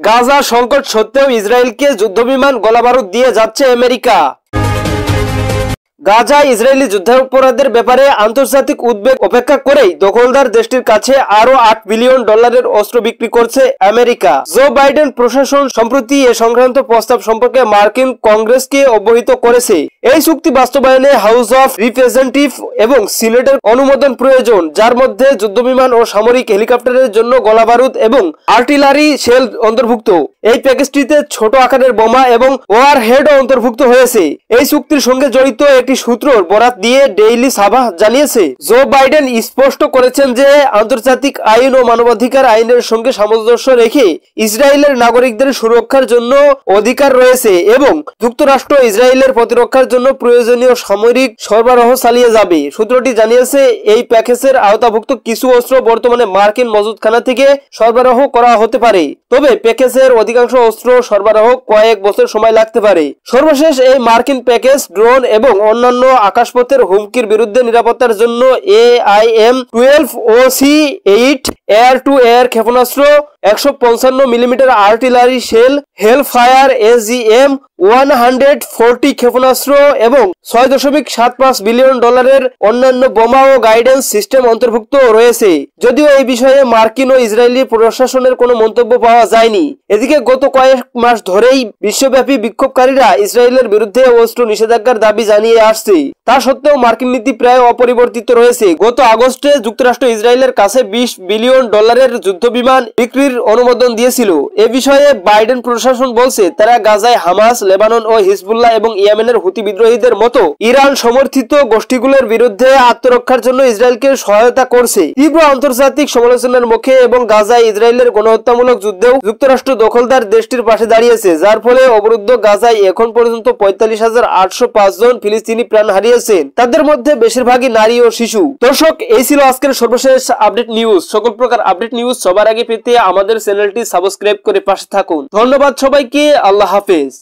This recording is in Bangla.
গাজা সংকট সত্ত্বেও ইসরায়েলকে যুদ্ধবিমান গোলাবারুদ দিয়ে যাচ্ছে আমেরিকা। গাজা ইসরায়েলি যুদ্ধাপরাধের ব্যাপারে আন্তর্জাতিক উদ্বেগ উপেক্ষা করেই দখলদার দেশটির কাছে আরো $8 বিলিয়ন অস্ত্র বিক্রি করছে আমেরিকা। জো বাইডেন প্রশাসন সম্প্রতি এ সংক্রান্ত প্রস্তাব সম্পর্কে মার্কিন কংগ্রেসকে অবহিত করেছে। এই চুক্তি বাস্তবায়নে হাউস অফ রিপ্রেজেন্টেটিভ এবং সিনেটের অনুমোদন প্রয়োজন, যার মধ্যে যুদ্ধবিমান ও সামরিক হেলিকপ্টারের জন্য গোলাবারুদ এবং আর্টিলারি শেল অন্তর্ভুক্ত। এই প্যাকেজটিতে ছোট আকারের বোমা এবং ওয়ারহেডও অন্তর্ভুক্ত হয়েছে। এই চুক্তির সঙ্গে জড়িত একটি সূত্রর বরাত দিয়ে ডেইলি সাবাহ জানিয়েছে, জো বাইডেন স্পষ্ট করেছেন যে আন্তর্জাতিক আইন ও মানবাধিকার আইনের সঙ্গে সামঞ্জস্য রেখে ইসরায়েলের নাগরিকদের সুরক্ষার জন্য অধিকার রয়েছে এবং যুক্তরাষ্ট্র ইসরায়েলের প্রতিরক্ষার জন্য প্রয়োজনীয় সামরিক সরবরাহ চালিয়ে যাবে। সূত্রটি জানিয়েছে, এই প্যাকেজের আওতাভুক্ত কিছু অস্ত্র বর্তমানে মার্কিন মজুতখানা থেকে সরবরাহ করা হতে পারে, তবে প্যাকেজের অধিকাংশ অস্ত্র সরবরাহ কয়েক বছর সময় লাগতে পারে। সর্বশেষ এই মার্কিন প্যাকেজ ড্রোন এবং অন্যান্য আকাশপথের হুমকির বিরুদ্ধে নিরাপত্তার জন্য AIM-12OC-8 এয়ার টু এয়ার ক্ষেপণাস্ত্র, 155 millimetre artillery shell, hellfire SGM-140 ক্ষেপণাস্ত্র এবং $6.75 বিলিয়ন অন্যান্য বোমা ও গাইডেন্স সিস্টেম অন্তর্ভুক্ত রয়েছে। যদিও এই বিষয়ে মার্কিন ও ইসরায়েলি প্রশাসনের কোনো মন্তব্য পাওয়া যায়নি। এদিকে গত কয়েক মাস ধরেই বিশ্বব্যাপী বিক্ষোভকারীরা ইসরায়েলের বিরুদ্ধে অস্ত্র নিষেধাজ্ঞার দাবি জানিয়ে আসছে। তা সত্ত্বেও মার্কিন নীতি প্রায় অপরিবর্তিত রয়েছে। গত আগস্টে যুক্তরাষ্ট্র ইসরায়েলের কাছে $20 বিলিয়ন যুদ্ধবিমান বিক্রির অনুমোদন দিয়েছিল। এ বিষয়ে বাইডেন প্রশাসন বলছে, তারা গাজায় হামাস, লেবানন ও হিজবুল্লাহ এবং ইয়েমেনের হুতি বিদ্রোহীদের মতো ইরান সমর্থিত গোষ্ঠীগুলোর বিরুদ্ধে আত্মরক্ষার জন্য ইসরায়েলকে সহায়তা করছে। তীব্র আন্তর্জাতিক সমালোচনার মুখে এবং গাজায় ইসরায়েলের গণহত্যামূলক যুদ্ধেও যুক্তরাষ্ট্র দখলদার দেশটির পাশে দাঁড়িয়েছে, যার ফলে অবরুদ্ধ গাজায় এখন পর্যন্ত 45,805 জন ফিলিস্তিনি প্রাণ হারিয়েছেন। তাদের মধ্যে বেশিরভাগই নারী ও শিশু। দর্শক, এই ছিল আজকের সর্বশেষ আপডেট নিউজ। সকল প্রকার আপডেট নিউজ সবার আগে পেতে আমাদের চ্যানেলটি সাবস্ক্রাইব করে পাশে থাকুন। ধন্যবাদ সবাইকে। আল্লাহ হাফেজ।